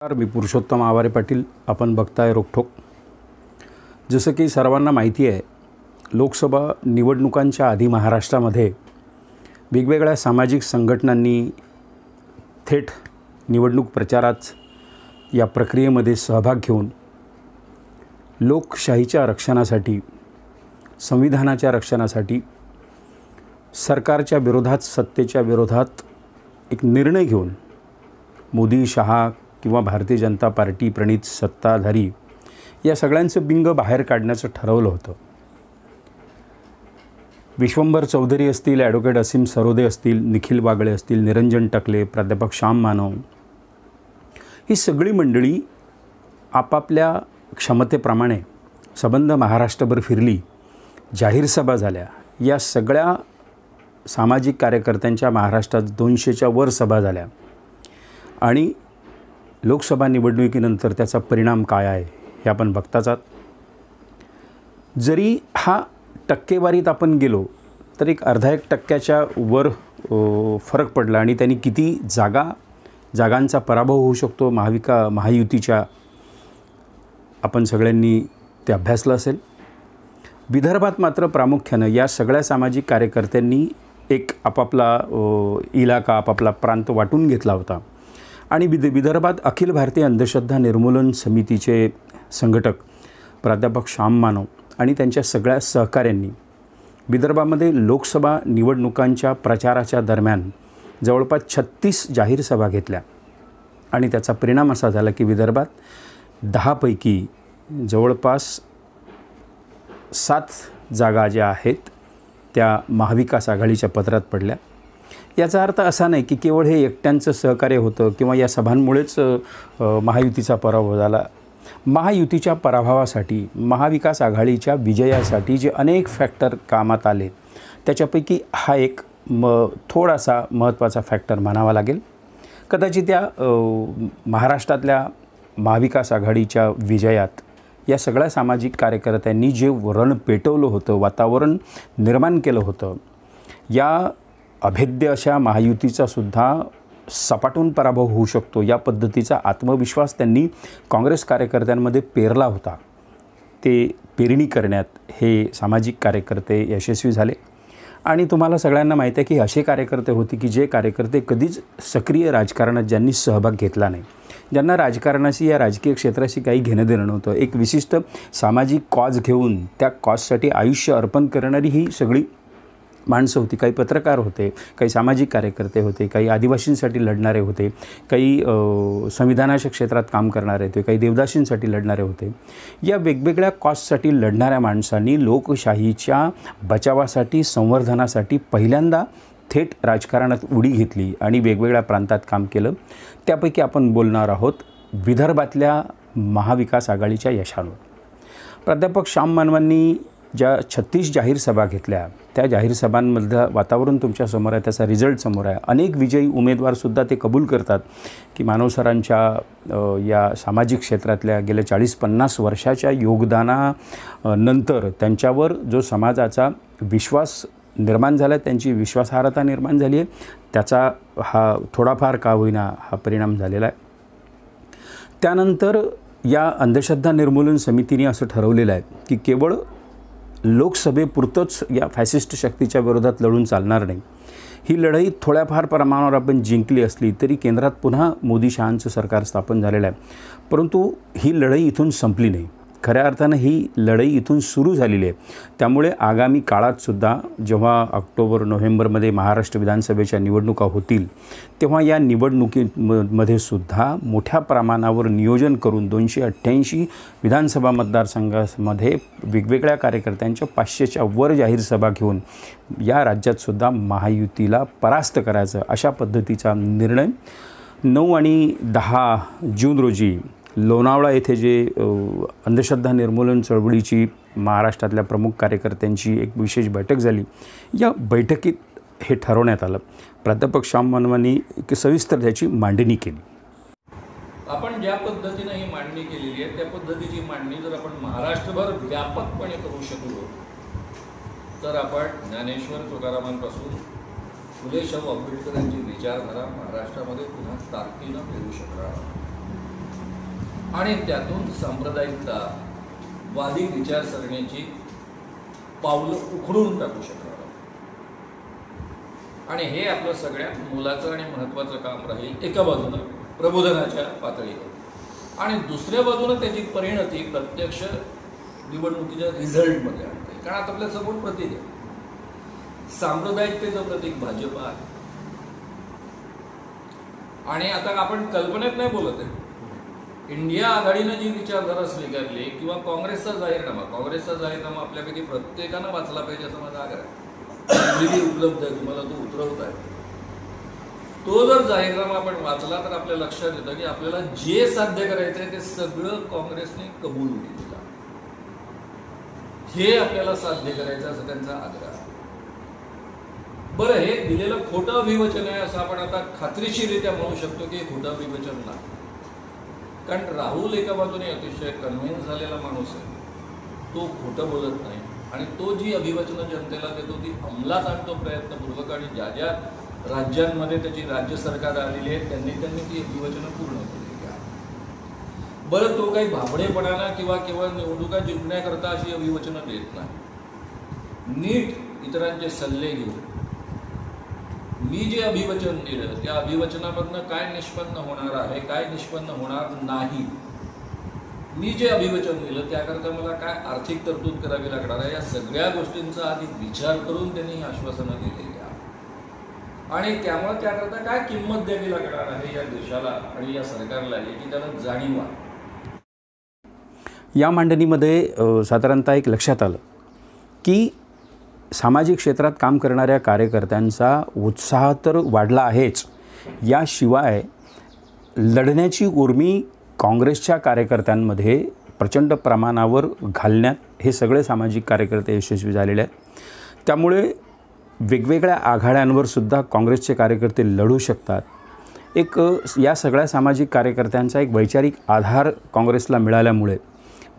मी पुरुषोत्तम आवारे पाटील. आपण बघताय रोकठोक. जसं की सर्वांना माहिती आहे, लोकसभा निवडणुकांच्या आधी महाराष्ट्रामध्ये वेगवेगळ्या सामाजिक संघटनांनी थेट निवडणूक प्रचारात या प्रक्रियेमध्ये सहभाग घेऊन लोकशाहीच्या रक्षणासाठी, संविधानाच्या रक्षणासाठी, सरकारच्या विरोधात, सत्तेच्या विरोधात एक निर्णय घेऊन मोदी, शहा किंवा भारतीय जनता पार्टी प्रणित सत्ताधारी या सगळ्यांचं बिंग बाहेर काढण्याचं ठरवलं होतं. विश्वंभर चौधरी असतील, ॲडव्होकेट असीम सरोदे असतील, निखिल बागळे असतील, निरंजन टकले, प्राध्यापक श्याम मानव, ही सगळी मंडळी आपापल्या क्षमतेप्रमाणे सबंध महाराष्ट्रभर फिरली, जाहीर सभा झाल्या. या सगळ्या सामाजिक कार्यकर्त्यांच्या महाराष्ट्रात 200च्या वर सभा झाल्या आणि लोकसभा निवडणुकीनंतर त्याचा परिणाम काय आहे हे आपण बघताच आहात. जरी हा टक्केवारीत आपण गेलो तर एक अर्धा 1% वर फरक पडला आणि त्यांनी किती जागांचा पराभव होऊ शकतो महायुतीच्या, आपण सगळ्यांनी ते अभ्यासलं असेल. विदर्भात मात्र प्रामुख्यानं या सगळ्या सामाजिक कार्यकर्त्यांनी एक आपापला इलाका, आपापला प्रांत वाटून घेतला होता आणि विदर्भात अखिल भारतीय अंधश्रद्धा निर्मूलन समितीचे संघटक प्राध्यापक श्याम मानव आणि त्यांच्या सगळ्या सहकाऱ्यांनी विदर्भामध्ये लोकसभा निवडणुकांच्या प्रचाराच्या दरम्यान जवळपास 36 जाहीर सभा घेतल्या आणि त्याचा परिणाम असा झाला की विदर्भात 10 पैकी जवळपास 7 जागा ज्या आहेत त्या महाविकास आघाडीच्या पदरात पडल्या. याचा अर्थ असा नाही की केवळ हे एकट्यांचं सहकार्य होतं किंवा या सभांमुळेच महायुतीचा पराभव झाला. महायुतीच्या पराभवासाठी, महाविकास आघाडीच्या विजयासाठी जे अनेक फॅक्टर कामात आले त्याच्यापैकी हा एक थोडासा महत्त्वाचा फॅक्टर म्हणावा लागेल. कदाचित या महाराष्ट्रातल्या महाविकास आघाडीच्या विजयात या सगळ्या सामाजिक कार्यकर्त्यांनी जे रण पेटवलं होतं, वातावरण निर्माण केलं होतं, या अभेद्य अशा महायुतीचासुद्धा सपाटून पराभव होऊ शकतो या पद्धतीचा आत्मविश्वास त्यांनी काँग्रेस कार्यकर्त्यांमध्ये पेरला होता. ते पेरणी करण्यात हे सामाजिक कार्यकर्ते यशस्वी झाले. आणि तुम्हाला सगळ्यांना माहीत आहे की असे कार्यकर्ते होते की जे कार्यकर्ते कधीच सक्रिय राजकारणात ज्यांनी सहभाग घेतला नाही, ज्यांना राजकारणाशी या राजकीय क्षेत्राशी काही घेणं देणं नव्हतं. एक विशिष्ट सामाजिक कॉज घेऊन त्या कॉजसाठी आयुष्य अर्पण करणारी ही सगळी माणसं होती. काही पत्रकार होते, काही सामाजिक कार्यकर्ते होते, काही आदिवासींसाठी लढणारे होते, काही संविधानाच्या क्षेत्रात काम करणारे होते, काही देवदासींसाठी लढणारे होते. या वेगवेगळ्या कॉजसाठी लढणाऱ्या माणसांनी लोकशाहीच्या बचावासाठी, संवर्धनासाठी पहिल्यांदा थेट राजकारणात उडी घेतली आणि वेगवेगळ्या प्रांतात काम केलं. त्यापैकी आपण बोलणार आहोत विदर्भातल्या महाविकास आघाडीच्या यशांवर. प्राध्यापक श्याम मानवांनी ज्या 36 जाहीर सभा घेतल्या त्या जाहीर सभांमधलं वातावरण तुमच्यासमोर आहे, त्याचा रिझल्ट समोर आहे. अनेक विजयी उमेदवारसुद्धा ते कबूल करतात की मानव सरांच्या या सामाजिक क्षेत्रातल्या गेल्या 40-50 वर्षाच्या योगदानानंतर त्यांच्यावर जो समाजाचा विश्वास निर्माण झाला, त्यांची विश्वासार्हता निर्माण झाली आहे, त्याचा हा थोडाफार का होईना हा परिणाम झालेला आहे. त्यानंतर या अंधश्रद्धा निर्मूलन समितीने असं ठरवलेलं आहे की केवळ लोकसभेपुरतंच या फॅसिस्ट शक्तीच्या विरोधात लढून चालणार नाही. ही लढाई थोड्याफार प्रमाणावर आपण जिंकली असली तरी केंद्रात पुन्हा मोदी शहांचं सरकार स्थापन झालेलं आहे. परंतु ही लढाई इथून संपली नाही. खऱ्या अर्थानं ही लढाई इथून सुरू झालेली आहे. त्यामुळे आगामी काळातसुद्धा जेव्हा ऑक्टोबर-नोव्हेंबरमध्ये महाराष्ट्र विधानसभेच्या निवडणुका होतील तेव्हा या निवडणुकीमध्ये सुद्धा मोठ्या प्रमाणावर नियोजन करून 288 विधानसभा मतदारसंघामध्ये वेगवेगळ्या कार्यकर्त्यांच्या 500च्या वर जाहीर सभा घेऊन या राज्यातसुद्धा महायुतीला परास्त करायचं अशा पद्धतीचा निर्णय 9 आणि 10 जून रोजी लोणावळा येथे जे अंधश्रद्धा निर्मूलन चळवळीची महाराष्ट्रातल्या प्रमुख कार्यकर्त्यांची एक विशेष बैठक झाली, या बैठकीत हे ठरवण्यात आलं. प्राध्यापक श्याम मानवांनी एक सविस्तर त्याची मांडणी केली. आपण ज्या पद्धतीने ही मांडणी केलेली आहे त्या पद्धतीची मांडणी जर आपण महाराष्ट्रभर व्यापकपणे करू शकलो तर आपण ज्ञानेश्वर तुकारामांपासून फुले शाहू आंबेडकरांची विचारधारा महाराष्ट्रामध्ये पुन्हा ताकदीनं पेरू शकणार. आणि त्यातून सांप्रदायिकता, वादी विचारसरणीची पावलं उखडून टाकू शकणार आहोत. आणि हे आपलं सगळ्यात मोलाचं आणि महत्त्वाचं काम राहील एका बाजूनं प्रबोधनाच्या पातळीवर, आणि दुसऱ्या बाजूनं त्याची परिणती प्रत्यक्ष निवडणुकीच्या रिझल्टमध्ये आणते. कारण आता आपल्या समोर प्रतीक आहे, सांप्रदायिकतेचं प्रतीक भाजप आहे. आणि आता आपण कल्पनेत नाही बोलत आहे, इंडिया आघाडीनं जी विचारधारा स्वीकारली किंवा काँग्रेसचा जाहीरनामा आपल्यापैकी प्रत्येकानं वाचला पाहिजे असं माझा आग्रह आहे. उपलब्ध आहे, तुम्हाला तो उतरवता आहे. तो जर जाहीरनामा आपण वाचला तर आपल्या लक्षात येतं की आपल्याला जे साध्य करायचं आहे ते सगळं काँग्रेसने कबूल केलेलं आहे. हे आपल्याला साध्य करायचं असं त्यांचा आग्रह आहे. बरं, हे दिलेलं खोटं अभिवचन आहे असं आपण आता खात्रीशीररित्या म्हणू शकतो की हे खोटं अभिवचन नाही. कारण राहुल एका बाजूने अतिशय कन्व्हिन्स झालेला माणूस आहे, तो खोटं बोलत नाही, आणि तो जी अभिवचनं जनतेला देतो ती अंमलात आणतो प्रयत्नपूर्वक. आणि ज्या ज्या राज्यांमध्ये त्याची राज्य सरकार आलेली आहे त्यांनी ती अभिवचनं पूर्ण केलेली आहे. बरं, तो काही भाबडेपणानं किंवा केवळ निवडणुका जिंकण्याकरता अशी अभिवचनं देत नाही. नीट इतरांचे सल्ले घेऊन मी जे अभिवचन दिलं त्या अभिवचनामधनं काय निष्पन्न होणार आहे, काय निष्पन्न होणार नाही, मी जे अभिवचन दिलं त्याकरता मला काय आर्थिक तरतूद करावी लागणार आहे, या सगळ्या गोष्टींचा आधी विचार करून त्यांनी ही आश्वासनं दिलेली आहे. आणि त्यामुळे त्याकरता काय किंमत द्यावी लागणार आहे या देशाला आणि या सरकारला याची त्याला जाणीव आहे. या मांडणीमध्ये साधारणतः एक लक्षात आलं की सामाजिक क्षेत्रात काम करणाऱ्या कार्यकर्त्यांचा उत्साह तर वाढला आहेच, याशिवाय लढण्याची उर्मी काँग्रेसच्या कार्यकर्त्यांमध्ये प्रचंड प्रमाणावर घालण्यात हे सगळे सामाजिक कार्यकर्ते यशस्वी झालेले आहेत. त्यामुळे वेगवेगळ्या आघाड्यांवर सुद्धा काँग्रेसचे कार्यकर्ते लढू शकतात. एक या सगळ्या सामाजिक कार्यकर्त्यांचा एक वैचारिक आधार काँग्रेसला मिळाल्यामुळे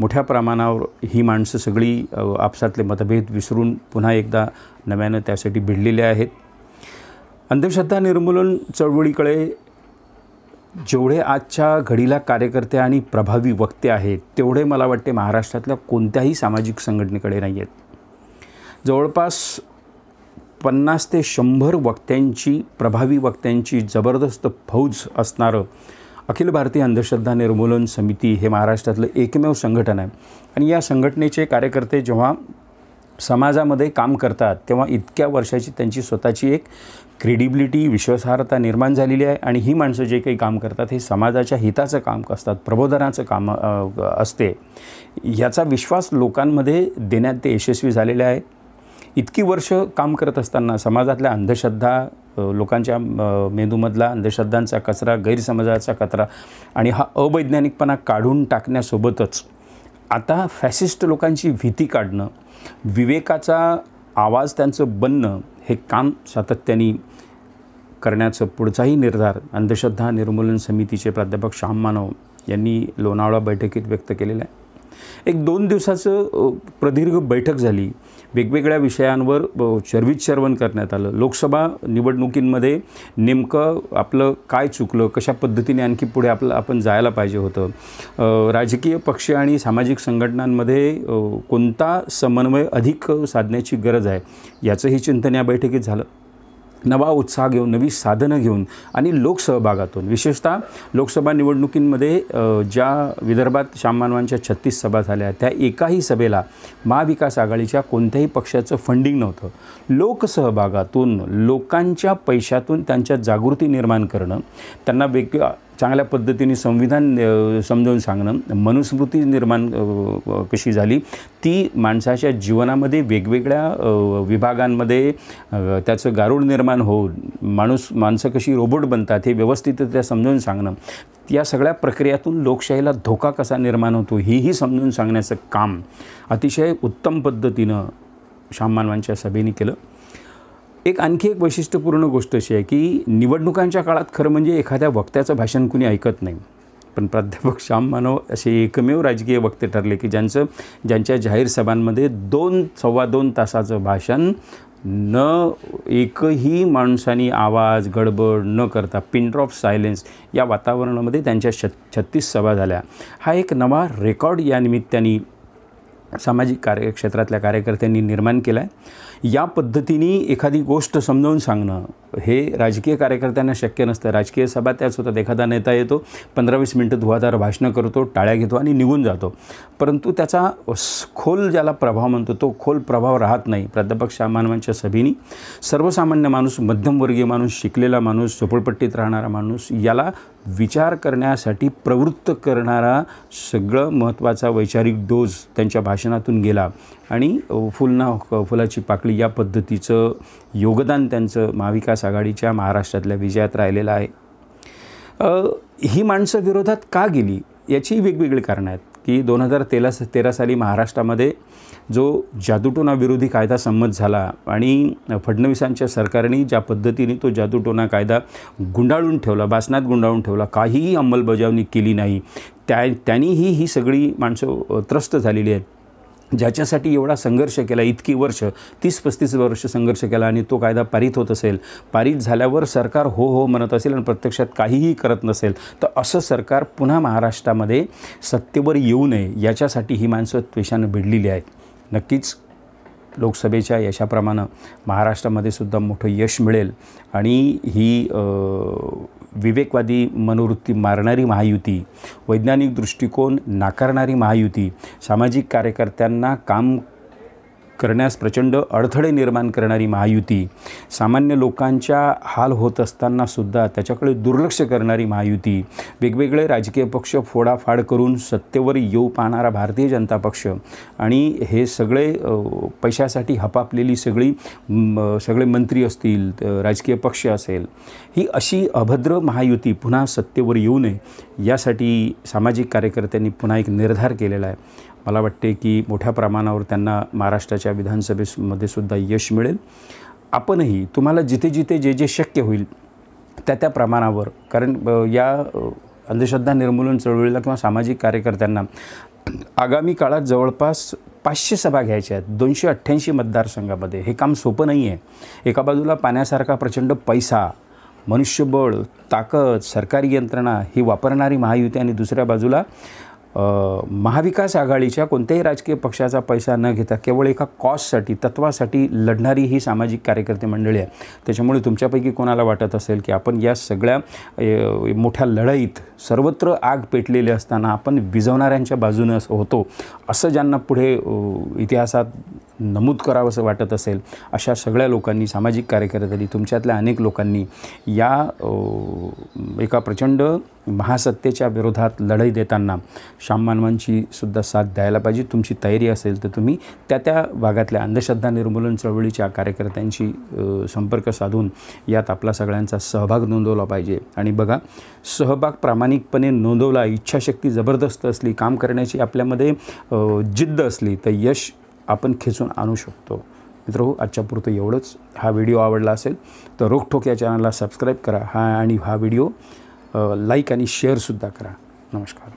मोठ्या प्रमाणावर ही माणसं सगळी आपसातले मतभेद विसरून पुन्हा एकदा नव्यानं त्यासाठी भिडलेले आहेत. अंधश्रद्धा निर्मूलन चळवळीकडे जेवढे आजच्या घडीला कार्यकर्ते आणि प्रभावी वक्ते आहेत तेवढे मला वाटते महाराष्ट्रातल्या कोणत्याही सामाजिक संघटनेकडे नाही आहेत. जवळपास 50 ते 100 वक्त्यांची, प्रभावी वक्त्यांची जबरदस्त फौज असणारं अखिल भारतीय अंधश्रद्धा निर्मूलन समिती हे महाराष्ट्रातलं एकमेव संघटन आहे. आणि या संघटनेचे कार्यकर्ते जेव्हा समाजामध्ये काम करतात तेव्हा इतक्या वर्षाची त्यांची स्वतःची एक क्रेडिबिलिटी, विश्वासार्हता निर्माण झालेली आहे. आणि ही माणसं जे काही काम करतात हे समाजाच्या हिताचं काम असतात, प्रबोधनाचं काम असते, ह्याचा विश्वास लोकांमध्ये देण्यात ते यशस्वी झालेले आहेत. इतकी वर्ष काम करत असताना समाजातल्या अंधश्रद्धा, लोकांच्या मेंदूमधला अंधश्रद्धांचा कचरा, गैरसमजाचा कचरा आणि हा अवैज्ञानिकपणा काढून टाकण्यासोबतच आता फॅसिस्ट लोकांची भीती काढणं, विवेकाचा आवाज त्यांचं बनणं हे काम सातत्याने करण्याचं पुढचाही निर्धार अंधश्रद्धा निर्मूलन समितीचे प्राध्यापक श्याम मानव यांनी लोणावळा बैठकीत व्यक्त केलेला आहे. एक 2 दिवसाचं प्रदीर्घ बैठक झाली. वेगवेगळ्या विषयांवर चर्वितचर्वण करण्यात आलं. लोकसभा निवडणुकींमध्ये नेमकं आपलं काय चुकलं, कशा पद्धतीने आणखी पुढे आपण जायला पाहिजे होतं, राजकीय पक्ष आणि सामाजिक संघटनांमध्ये कोणता समन्वय अधिक साधण्याची गरज आहे याचंही चिंतन या बैठकीत झालं. नवा उत्साह घेऊन, नवी साधनं घेऊन आणि लोकसहभागातून, विशेषतः लोकसभा निवडणुकींमध्ये ज्या विदर्भात श्याम मानवांच्या 36 सभा झाल्या त्या एकाही सभेला महाविकास आघाडीच्या कोणत्याही पक्षाचं फंडिंग नव्हतं. लोकसहभागातून, लोकांच्या पैशातून त्यांच्यात जागृती निर्माण करणं, त्यांना चांगल्या पद्धतीने संविधान समजावून सांगणं, मनुस्मृती निर्माण कशी झाली ती माणसाच्या जीवनामध्ये वेगवेगळ्या विभागांमध्ये त्याचं गारूड निर्माण होऊन माणसं कशी रोबोट बनतात हे व्यवस्थितरित्या समजावून सांगणं, या सगळ्या प्रक्रियातून लोकशाहीला धोका कसा निर्माण होतो हेही समजून सांगण्याचं काम अतिशय उत्तम पद्धतीनं श्याम मानवांच्या सभेने केलं. आणखी एक वैशिष्ट्यपूर्ण गोष्ट अशी आहे की निवडणुकांच्या काळात खरं म्हणजे एखाद्या वक्त्याचं भाषण कुणी ऐकत नाही, पण प्राध्यापक श्याम मानव असे एकमेव राजकीय वक्ते ठरले की ज्यांच्या जाहीर सभांमध्ये 2-2.25 तासाचं भाषण एकही माणसानी आवाज गडबड न करता पिन ड्रॉप सायलेन्स या वातावरणामध्ये त्यांच्या 36 सभा झाल्या. हा एक नवा रेकॉर्ड या निमित्ताने सामाजिक कार्यक्षेत्रातल्या कार्यकर्त्यांनी निर्माण केला आहे. या पद्धतीने एखादी गोष्ट समजावून सांगणं हे राजकीय कार्यकर्त्यांना शक्य नसतं. राजकीय सभा त्याच होतात. एखादा नेता येतो, 15-20 मिनटं धुवाधार भाषणं करतो, टाळ्या घेतो आणि निघून जातो. परंतु त्याचा खोल ज्याला प्रभाव म्हणतो तो खोल प्रभाव राहत नाही. प्राध्यापक श्यामानवांच्या सभेनी सर्वसामान्य माणूस, मध्यमवर्गीय माणूस, शिकलेला माणूस, झोपडपट्टीत राहणारा माणूस याला विचार करण्यासाठी प्रवृत्त करणारा सगळं महत्त्वाचा वैचारिक डोस त्यांच्या भाषणातून गेला आणि फुलाची पाकळी या पद्धतीचं योगदान त्यांचं महाविकास आघाडीच्या महाराष्ट्रातल्या विजयात राहिलेलं आहे. ही माणसं विरोधात का गेली याची वेगवेगळी कारणं आहेत की 2013 साली महाराष्ट्रामध्ये जो जादूटोना विरोधी कायदा संमत झाला आणि फडणवीसांच्या सरकारने ज्या पद्धतीने तो जादूटोना कायदा गुंडाळून ठेवला, बासनात गुंडाळून ठेवला, काहीही अंमलबजावणी केली नाही, त्यांनीही ही सगळी माणसं त्रस्त झालेली आहेत. ज्याच्यासाठी एवढा संघर्ष केला, इतकी वर्ष 30-35 वर्ष संघर्ष केला आणि तो कायदा पारित होत असेल, पारित झाल्यावर सरकार हो हो म्हणत असेल आणि प्रत्यक्षात काहीही करत नसेल, तर असं सरकार पुन्हा महाराष्ट्रामध्ये सत्तेवर येऊ नये याच्यासाठी ही माणसं त्वेषानं भिडलेली आहेत. नक्कीच लोकसभेच्या यशाप्रमाणे महाराष्ट्रामध्ये सुद्धा मोठं यश मिळेल आणि ही विवेकवादी मनोवृत्ती मारणारी महायुती, वैज्ञानिक दृष्टिकोन नाकारणारी महायुती, सामाजिक कार्यकर्त्यांना काम करण्यास प्रचंड अडथळे निर्माण करणारी महायुती, सामान्य लोकांच्या हाल होत असतानासुद्धा त्याच्याकडे दुर्लक्ष करणारी महायुती, वेगवेगळे राजकीय पक्ष फोडाफाड करून सत्तेवर येऊ पाहणारा भारतीय जनता पक्ष आणि हे सगळे पैशासाठी हपापलेली सगळे मंत्री असतील, राजकीय पक्ष असेल, ही अशी अभद्र महायुती पुन्हा सत्तेवर येऊ नये यासाठी सामाजिक कार्यकर्त्यांनी पुन्हा एक निर्धार केलेला आहे. मला वाटते की मोठ्या प्रमाणावर त्यांना महाराष्ट्राच्या विधानसभेमध्ये सुद्धा यश मिळेल. आपणही तुम्हाला जिथे जिथे जे शक्य होईल त्या प्रमाणावर, कारण या अंधश्रद्धा निर्मूलन चळवळीला किंवा सामाजिक कार्यकर्त्यांना आगामी काळात जवळपास 500 सभा घ्यायच्या आहेत 288 मतदारसंघामध्ये. हे काम सोपं नाही आहे. एका बाजूला पाण्यासारखा प्रचंड पैसा, मनुष्यबळ, ताकद, सरकारी यंत्रणा ही वापरणारी महायुती आणि दुसऱ्या बाजूला महाविकास आघाडीच्या कोणत्याही राजकीय पक्षाचा पैसा न घेता केवळ एका कॉजसाठी, तत्वासाठी लढणारी ही सामाजिक कार्यकर्ते मंडळी आहे. त्याच्यामुळे तुमच्यापैकी कोणाला वाटत असेल की आपण या सगळ्या मोठ्या लढाईत सर्वत्र आग पेटलेली असताना आपण विझवणाऱ्यांच्या बाजूने होतो असं ज्यांना पुढे इतिहासात नमूद करावं असं वाटत असेल, अशा सगळ्या लोकांनी, सामाजिक कार्यकर्त्यांनी, तुमच्यातल्या अनेक लोकांनी या एका प्रचंड महासत्तेच्या विरोधात लढाई देताना श्याममानवांची सुद्धा साथ द्यायला पाहिजे. तुमची तयारी असेल तर तुम्ही त्या भागातल्या अंधश्रद्धा निर्मूलन चळवळीच्या कार्यकर्त्यांशी संपर्क साधून यात आपला सगळ्यांचा सहभाग नोंदवला पाहिजे. आणि बघा, सहभाग प्रामाणिकपणे नोंदवला, इच्छाशक्ती जबरदस्त असली, काम करण्याची आपल्यामध्ये जिद्द असली तर यश आपण खेचून आणू शकतो. मित्रहो, आजच्यापुरतं एवढंच. हा व्हिडिओ आवडला असेल तर रोखठोक या चॅनलला सबस्क्राईब करा आणि हा व्हिडिओ लाईक आणि शेअरसुद्धा करा. नमस्कार.